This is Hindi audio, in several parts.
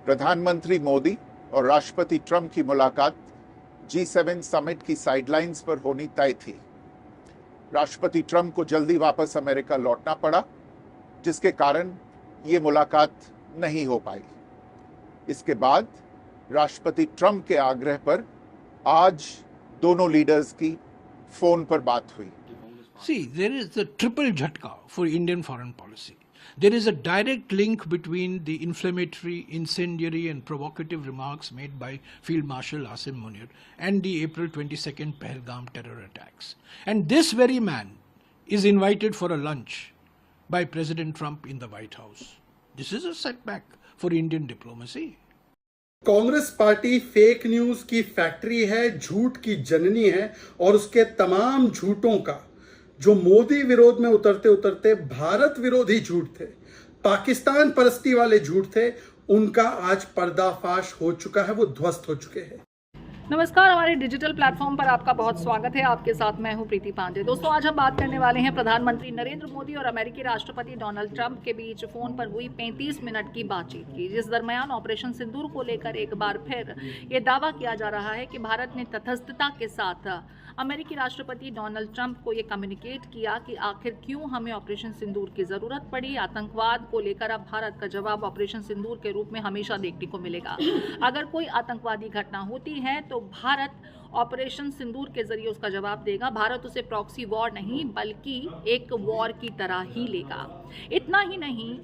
प्रधानमंत्री मोदी और राष्ट्रपति ट्रंप की मुलाकात G7 समिट की साइडलाइंस पर होनी तय थी। राष्ट्रपति ट्रंप को जल्दी वापस अमेरिका लौटना पड़ा, जिसके कारण ये मुलाकात नहीं हो पाई। इसके बाद राष्ट्रपति ट्रंप के आग्रह पर आज दोनों लीडर्स की फोन पर बात हुई। See, there is a triple jhatka for Indian foreign policy. There is a direct link between the inflammatory, incendiary and provocative remarks made by Field Marshal Asim Munir and the April 22nd Pahalgam terror attacks. And this very man is invited for a lunch by President Trump in the White House. This is a setback for Indian diplomacy. Congress party fake news की फैक्ट्री है, झूठ की जननी है और उसके तमाम झूठों का जो मोदी विरोध में उतरते उतरते भारत विरोधी झूठ थे, पाकिस्तान परस्ती वाले झूठ थे, उनका आज पर्दाफाश हो चुका है, वो ध्वस्त हो चुके हैं। नमस्कार, हमारे डिजिटल प्लेटफॉर्म पर आपका बहुत स्वागत है। आपके साथ मैं हूं प्रीति पांडे। दोस्तों, आज हम बात करने वाले हैं प्रधानमंत्री नरेंद्र मोदी और अमेरिकी राष्ट्रपति डोनाल्ड ट्रंप के बीच फोन पर हुई 35 मिनट की बातचीत की, जिस दरमियान ऑपरेशन सिंदूर को लेकर एक बार फिर ये दावा किया जा रहा है कि भारत ने तटस्थता के साथ अमेरिकी राष्ट्रपति डोनाल्ड ट्रंप को ये कम्युनिकेट किया कि आखिर क्यों हमें ऑपरेशन सिंदूर की जरूरत पड़ी। आतंकवाद को लेकर अब भारत का जवाब ऑपरेशन सिंदूर के रूप में हमेशा देखने को मिलेगा। अगर कोई आतंकवादी घटना होती है तो भारत ऑपरेशन सिंदूर के जरिए उसका जवाब देगा। भारत उसे प्रॉक्सी वॉर नहीं बल्कि एक वॉर की तरह ही लेगा। इतना ही नहीं,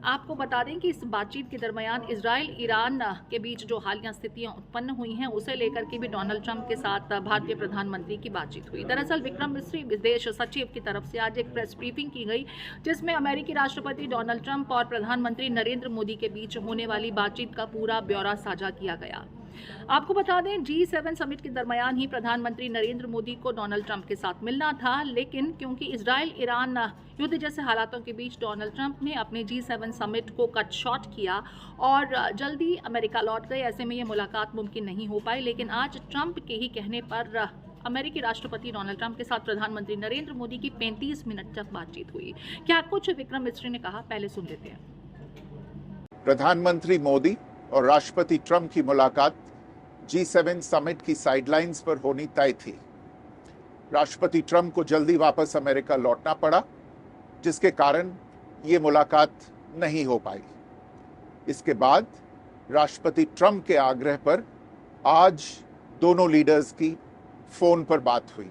आपको बता दें कि इस बातचीत के दरमियान इजराइल ईरान के बीच जो हालिया स्थितियां उत्पन्न हुई हैं उसे लेकर के भी डोनाल्ड ट्रंप के साथ भारतीय प्रधानमंत्री की बातचीत हुई। दरअसल विक्रम मिस्री विदेश सचिव की तरफ से आज एक प्रेस ब्रीफिंग की गई, जिसमें अमेरिकी राष्ट्रपति डोनाल्ड ट्रंप और प्रधानमंत्री नरेंद्र मोदी के बीच होने वाली बातचीत का पूरा ब्यौरा साझा किया गया। आपको बता दें, G7 समिट के दरमियान ही प्रधानमंत्री नरेंद्र मोदी को डोनाल्ड ट्रंप के साथ मिलना था, लेकिन क्योंकि इजराइल ईरान युद्ध जैसे हालातों के बीच डोनाल्ड ट्रंप ने अपने G7 समिट को कट शॉर्ट किया और जल्दी अमेरिका लौट गए। ऐसे में ये मुलाकात मुमकिन नहीं हो पाई। लेकिन आज ट्रंप के ही कहने पर अमेरिकी राष्ट्रपति डोनाल्ड ट्रंप के साथ प्रधानमंत्री नरेंद्र मोदी की 35 मिनट तक बातचीत हुई। क्या कुछ विक्रम मिस्री ने कहा, पहले सुन लेते हैं। प्रधानमंत्री मोदी और राष्ट्रपति ट्रंप की मुलाकात G7 समिट की साइडलाइंस पर होनी तय थी। राष्ट्रपति ट्रंप को जल्दी वापस अमेरिका लौटना पड़ा, जिसके कारण ये मुलाकात नहीं हो पाई। इसके बाद राष्ट्रपति ट्रंप के आग्रह पर आज दोनों लीडर्स की फोन पर बात हुई।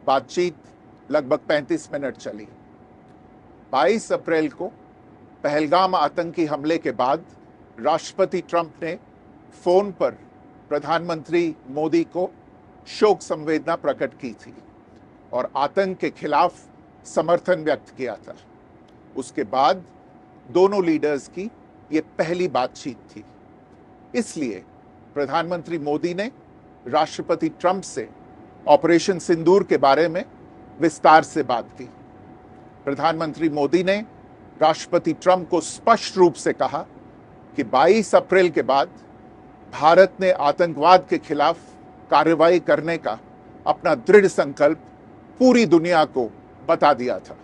बातचीत लगभग 35 मिनट चली। 22 अप्रैल को पहलगाम आतंकी हमले के बाद राष्ट्रपति ट्रंप ने फोन पर प्रधानमंत्री मोदी को शोक संवेदना प्रकट की थी और आतंक के खिलाफ समर्थन व्यक्त किया था। उसके बाद दोनों लीडर्स की ये पहली बातचीत थी। इसलिए प्रधानमंत्री मोदी ने राष्ट्रपति ट्रंप से ऑपरेशन सिंदूर के बारे में विस्तार से बात की। प्रधानमंत्री मोदी ने राष्ट्रपति ट्रंप को स्पष्ट रूप से कहा कि 22 अप्रैल के बाद भारत ने आतंकवाद के खिलाफ कार्रवाई करने का अपना दृढ़ संकल्प पूरी दुनिया को बता दिया था।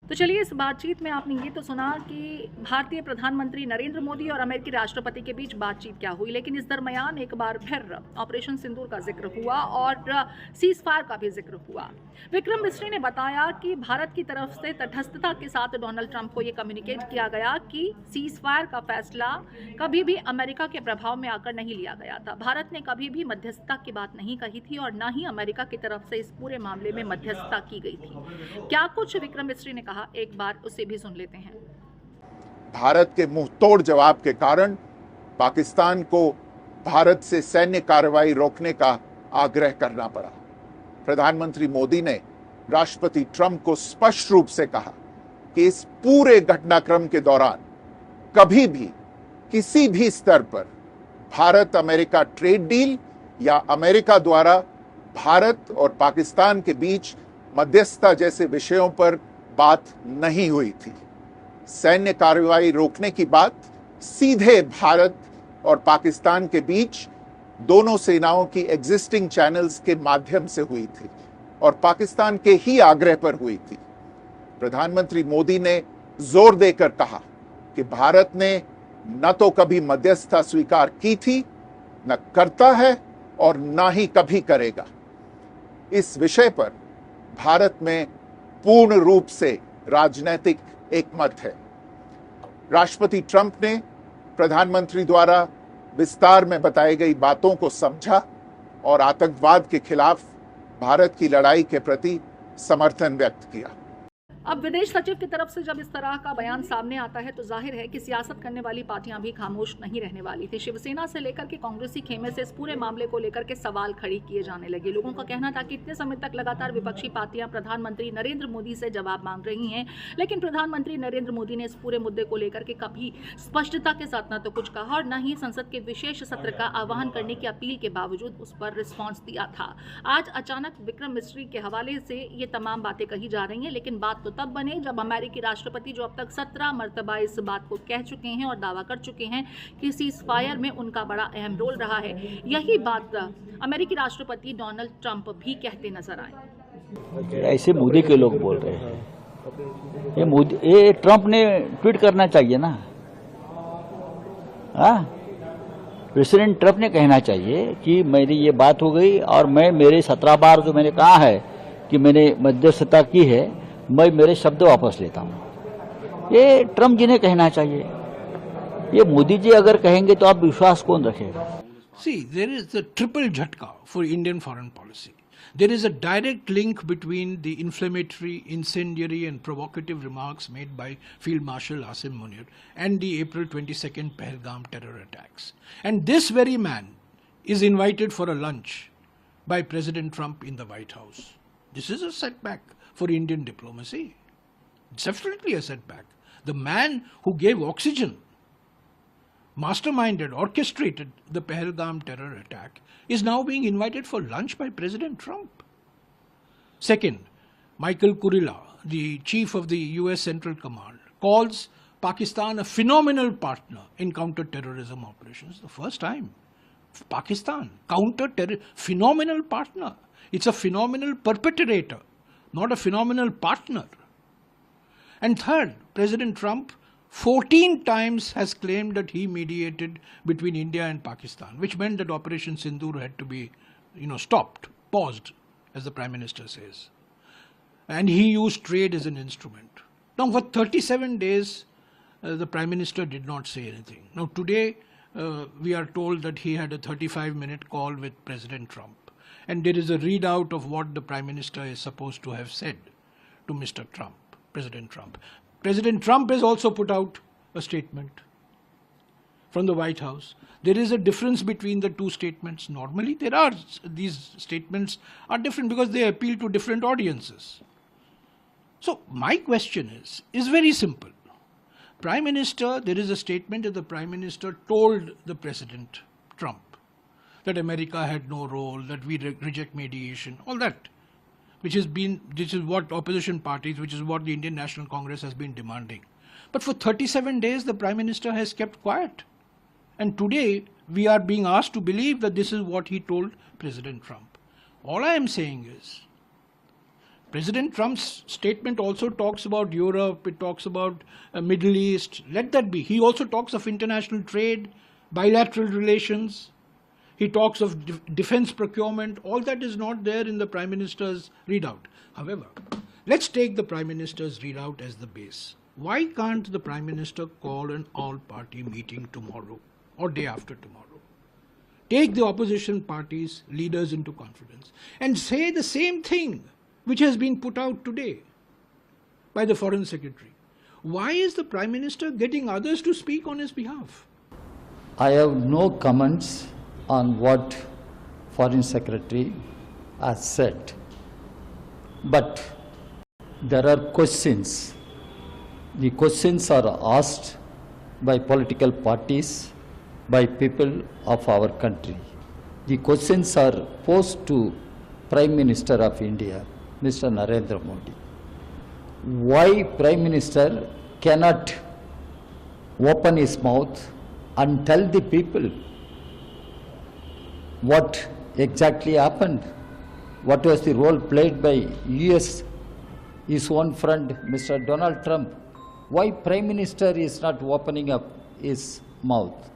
तो चलिए, इस बातचीत में आपने ये तो सुना कि भारतीय प्रधानमंत्री नरेंद्र मोदी और अमेरिकी राष्ट्रपति के बीच बातचीत क्या हुई, लेकिन इस दरमियान एक बार फिर ऑपरेशन सिंदूर का जिक्र हुआ और सीज फायर का भी जिक्र हुआ। विक्रम मिस्री ने बताया कि भारत की तरफ से तटस्थता के साथ डोनाल्ड ट्रंप को ये कम्युनिकेट किया गया कि सीज फायर का फैसला कभी भी अमेरिका के प्रभाव में आकर नहीं लिया गया था। भारत ने कभी भी मध्यस्थता की बात नहीं कही थी और न ही अमेरिका की तरफ से इस पूरे मामले में मध्यस्थता की गई थी। क्या कुछ विक्रम मिस्री ने कहा, एक बार उसे भी सुन लेते हैं। भारत के मुंहतोड़ जवाब के कारण पाकिस्तान को भारत से सैन्य कार्रवाई रोकने का आग्रह करना पड़ा। प्रधानमंत्री मोदी ने राष्ट्रपति ट्रंप को स्पष्ट रूप से कहा कि इस पूरे घटनाक्रम के दौरान कभी भी किसी भी स्तर पर भारत अमेरिका ट्रेड डील या अमेरिका द्वारा भारत और पाकिस्तान के बीच मध्यस्थता जैसे विषयों पर बात नहीं हुई थी। सैन्य कार्रवाई रोकने की बात सीधे भारत और पाकिस्तान के बीच दोनों सेनाओं की एग्जिस्टिंग चैनल्स के माध्यम से हुई थी और पाकिस्तान के ही आग्रह पर हुई थी। प्रधानमंत्री मोदी ने जोर देकर कहा कि भारत ने न तो कभी मध्यस्थता स्वीकार की थी, न करता है और न ही कभी करेगा। इस विषय पर भारत में पूर्ण रूप से राजनीतिक एकमत है। राष्ट्रपति ट्रंप ने प्रधानमंत्री द्वारा विस्तार में बताई गई बातों को समझा और आतंकवाद के खिलाफ भारत की लड़ाई के प्रति समर्थन व्यक्त किया। अब विदेश सचिव की तरफ से जब इस तरह का बयान सामने आता है तो जाहिर है कि सियासत करने वाली पार्टियां भी खामोश नहीं रहने वाली थी। शिवसेना से लेकर के कांग्रेसी खेमे से इस पूरे मामले को लेकर के सवाल खड़ी किए जाने लगे। लोगों का कहना था कि इतने समय तक लगातार विपक्षी पार्टियां प्रधानमंत्री नरेंद्र मोदी से जवाब मांग रही हैं, लेकिन प्रधानमंत्री नरेंद्र मोदी ने इस पूरे मुद्दे को लेकर के कभी स्पष्टता के साथ न तो कुछ कहा और न ही संसद के विशेष सत्र का आह्वान करने की अपील के बावजूद उस पर रिस्पॉन्स दिया था। आज अचानक विक्रम मिस्री के हवाले से ये तमाम बातें कही जा रही हैं, लेकिन बात तो तब बने जब अमेरिकी राष्ट्रपति, जो अब तक 17 मर्तबा इस बात को कह चुके हैं और दावा कर चुके हैं कि सीज़फायर में उनका बड़ा अहम रोल रहा है, यही बात अमेरिकी राष्ट्रपति डोनाल्ड ट्रंप भी कहते नजर आए। ऐसे मोदी के लोग बोल रहे हैं, ये ट्रंप ने ट्वीट करना चाहिए ना। प्रेसिडेंट ट्रंप ने कहना चाहिए कि मेरी ये बात हो गई और मैं मेरे 17 बार जो मैंने कहा है कि मैंने मध्यस्थता की है, मैं मेरे शब्द वापस लेता हूं। ये ट्रंप जी ने कहना चाहिए। ये मोदी जी अगर कहेंगे तो आप विश्वास कौन रखेगा? See, there is a triple jhatka for Indian foreign policy. There is a direct link between the inflammatory, incendiary and provocative remarks made by Field Marshal Asim Munir and the April 22nd Pahalgam terror attacks. And this very man is invited for a lunch by President Trump in the White House. This is a setback for Indian diplomacy. It's definitely a setback. The man who gave oxygen, masterminded, orchestrated the Pahalgam terror attack, is now being invited for lunch by President Trump. Second, Michael Kurilla, the chief of the US Central Command, calls Pakistan a phenomenal partner in counter-terrorism operations. The first time. Pakistan, phenomenal partner. It's a phenomenal perpetrator, not a phenomenal partner. And third, President Trump 14 times has claimed that he mediated between India and Pakistan, which meant that Operation Sindoor had to be, stopped, paused, as the Prime Minister says. And he used trade as an instrument. Now, for 37 days, the Prime Minister did not say anything. Now, today, we are told that he had a 35-minute call with President Trump. And there is a readout of what the Prime Minister is supposed to have said to Mr. Trump, President Trump. President Trump has also put out a statement from the White House. There is a difference between the two statements. Normally, these statements are different because they appeal to different audiences. So, my question is very simple. Prime Minister, there is a statement that the Prime Minister told the President Trump that America had no role, that we reject mediation, all that, this is what opposition parties, which is what the Indian National Congress has been demanding. But for 37 days, the Prime Minister has kept quiet. And today, we are being asked to believe that this is what he told President Trump. All I am saying is, President Trump's statement also talks about Europe, it talks about Middle East, let that be. He also talks of international trade, bilateral relations. He talks of defense procurement. All that is not there in the Prime Minister's readout. However, let's take the Prime Minister's readout as the base. Why can't the Prime Minister call an all-party meeting tomorrow or day after tomorrow? Take the opposition parties' leaders into confidence and say the same thing which has been put out today by the Foreign Secretary. Why is the Prime Minister getting others to speak on his behalf? I have no comments on what Foreign Secretary has said. But there are questions. The questions are asked by political parties, by people of our country. The questions are posed to Prime Minister of India, Mr. Narendra Modi. Why Prime Minister cannot open his mouth and tell the people what exactly happened? What was the role played by US, his own friend, Mr. Donald Trump? Why Prime Minister is not opening up his mouth.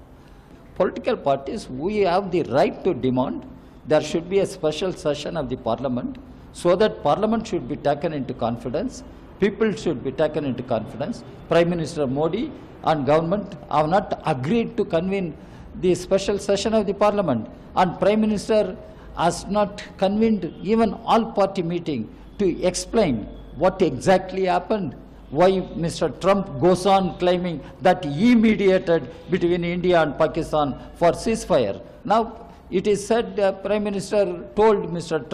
Political parties, we have the right to demand there should be a special session of the parliament so that parliament should be taken into confidence, people should be taken into confidence. Prime Minister Modi and government have not agreed to convene the special session of the parliament, and Prime Minister has not convened even all-party meeting to explain what exactly happened, why Mr. Trump goes on claiming that he mediated between India and Pakistan for ceasefire. Now, it is said Prime Minister told Mr.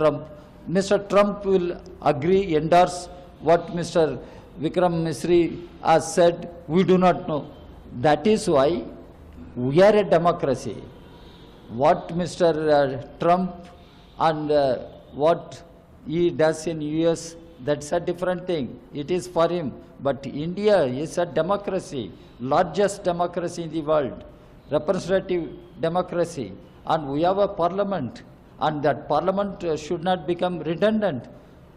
Trump will agree, endorse what Mr. Vikram Misri has said. We do not know. That is why we are a democracy. What Mr. Trump and what he does in US, that's a different thing. It is for him. But India is a democracy, largest democracy in the world, representative democracy. And we have a parliament, and that parliament should not become redundant.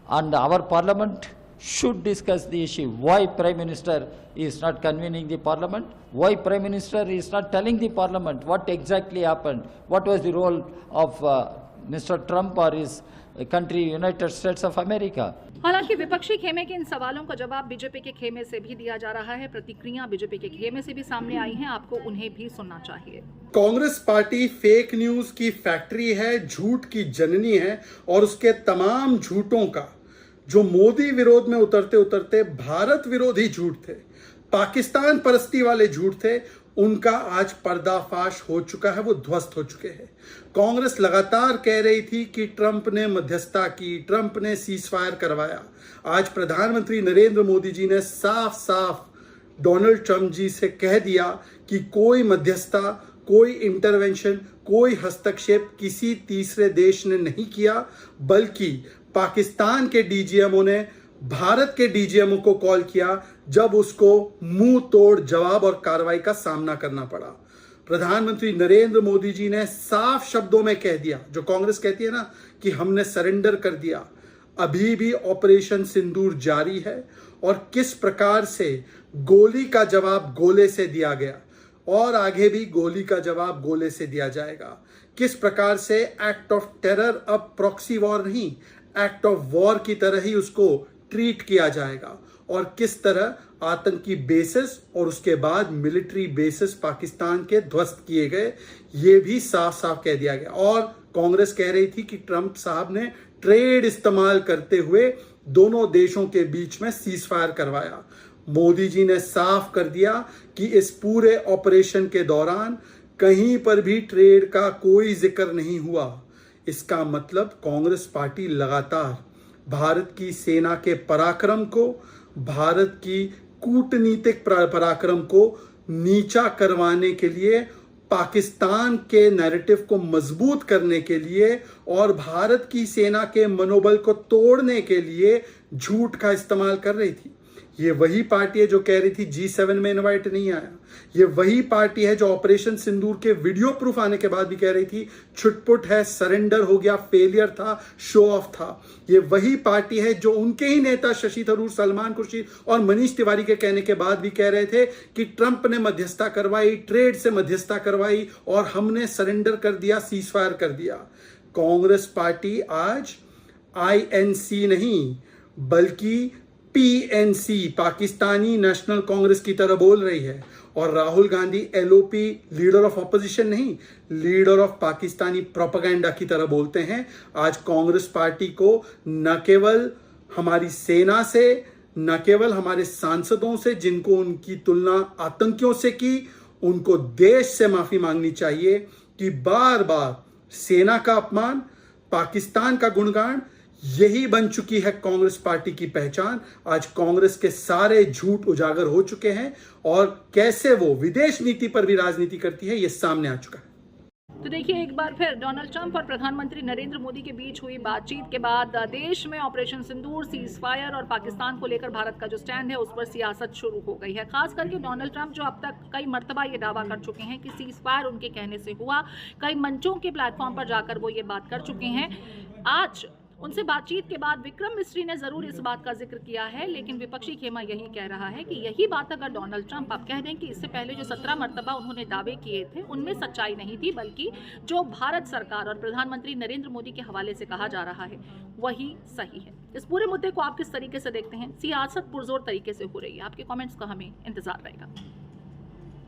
And our parliament should discuss the issue. Why Prime Minister is not convening the parliament? Why Prime Minister is not telling the parliament what exactly happened? What was the role of Mr. Trump or his country, United States of America? हालांकि विपक्षी खेमे के इन सवालों का जवाब बीजेपी के खेमे से भी दिया जा रहा है। प्रतिक्रिया बीजेपी के खेमे से भी सामने आई हैं, आपको उन्हें भी सुनना चाहिए। कांग्रेस पार्टी फेक न्यूज की फैक्ट्री है, झूठ की जननी है, और उसके तमाम झूठों का जो मोदी विरोध में उतरते उतरते भारत विरोधी झूठ थे, पाकिस्तान परस्ती वाले झूठ थे, उनका आज पर्दाफाश हो चुका है, वो ध्वस्त हो चुके हैं। कांग्रेस लगातार कह रही थी कि ट्रंप ने मध्यस्थता की, ट्रंप ने सीजफायर करवाया। आज प्रधानमंत्री नरेंद्र मोदी जी ने साफ साफ डोनाल्ड ट्रंप जी से कह दिया कि कोई मध्यस्थता, कोई इंटरवेंशन, कोई हस्तक्षेप किसी तीसरे देश ने नहीं किया, बल्कि पाकिस्तान के डीजीएमओ ने भारत के डीजीएमओ को कॉल किया जब उसको मुंह तोड़ जवाब और कार्रवाई का सामना करना पड़ा। प्रधानमंत्री नरेंद्र मोदी जी ने साफ शब्दों में कह दिया, जो कांग्रेस कहती है ना कि हमने सरेंडर कर दिया, अभी भी ऑपरेशन सिंदूर जारी है, और किस प्रकार से गोली का जवाब गोले से दिया गया और आगे भी गोली का जवाब गोले से दिया जाएगा। किस प्रकार से एक्ट ऑफ टेरर अब प्रॉक्सी वॉर नहीं, एक्ट ऑफ वॉर की तरह ही उसको ट्रीट किया जाएगा, और किस तरह आतंकी बेसिस और उसके बाद मिलिट्री बेसिस पाकिस्तान के ध्वस्त किए गए, ये भी साफ साफ कह दिया गया। और कांग्रेस कह रही थी कि ट्रंप साहब ने ट्रेड इस्तेमाल करते हुए दोनों देशों के बीच में सीजफायर करवाया। मोदी जी ने साफ कर दिया कि इस पूरे ऑपरेशन के दौरान कहीं पर भी ट्रेड का कोई जिक्र नहीं हुआ। इसका मतलब कांग्रेस पार्टी लगातार भारत की सेना के पराक्रम को, भारत की कूटनीतिक पराक्रम को नीचा करवाने के लिए, पाकिस्तान के नैरेटिव को मजबूत करने के लिए और भारत की सेना के मनोबल को तोड़ने के लिए झूठ का इस्तेमाल कर रही थी। ये वही पार्टी है जो कह रही थी G7 में इनवाइट नहीं आया। ये वही पार्टी है जो ऑपरेशन सिंदूर के वीडियो प्रूफ आने के बाद भी कह रही थी छुटपुट है, सरेंडर हो गया, फेलियर था, शो ऑफ था। ये वही पार्टी है जो उनके ही नेता शशि थरूर, सलमान खुर्शीद और मनीष तिवारी के कहने के बाद भी कह रहे थे कि ट्रंप ने मध्यस्थता करवाई, ट्रेड से मध्यस्थता करवाई और हमने सरेंडर कर दिया, सीजफायर कर दिया। कांग्रेस पार्टी आज INC नहीं बल्कि PNC, पाकिस्तानी नेशनल कांग्रेस की तरह बोल रही है, और Rahul Gandhi LOP, leader of opposition नहीं, लीडर ऑफ पाकिस्तानी प्रोपेगेंडा की तरह बोलते हैं। आज कांग्रेस पार्टी को न केवल हमारी सेना से, न केवल हमारे सांसदों से जिनको उनकी तुलना आतंकियों से की, उनको देश से माफी मांगनी चाहिए कि बार बार सेना का अपमान, पाकिस्तान का गुणगान, यही बन चुकी है कांग्रेस पार्टी की पहचान। आज कांग्रेस के सारे झूठ उजागर हो चुके हैं और कैसे वो विदेश नीति पर भी राजनीति करती है, ये सामने आ चुका है। तो देखिए, एक बार फिर डोनाल्ड ट्रंप और प्रधानमंत्री नरेंद्र मोदी के बीच हुई बातचीत के बाद देश में ऑपरेशन सिंदूर, सीजफायर और पाकिस्तान को लेकर भारत का जो स्टैंड है उस पर सियासत शुरू हो गई है। खास करके डोनाल्ड ट्रंप जो अब तक कई मर्तबा ये दावा कर चुके हैं कि सीजफायर उनके कहने से हुआ, कई मंचों के प्लेटफॉर्म पर जाकर वो ये बात कर चुके हैं। आज उनसे बातचीत के बाद विक्रम मिस्री ने जरूर इस बात का जिक्र किया है, लेकिन विपक्षी खेमा यही कह रहा है कि यही बात अगर डोनाल्ड ट्रंप आप कह दें कि इससे पहले जो 17 मर्तबा उन्होंने दावे किए थे उनमें सच्चाई नहीं थी, बल्कि जो भारत सरकार और प्रधानमंत्री नरेंद्र मोदी के हवाले से कहा जा रहा है वही सही है। इस पूरे मुद्दे को आप किस तरीके से देखते हैं? सियासत पुरजोर तरीके से हो रही है, आपके कमेंट्स का हमें इंतजार रहेगा।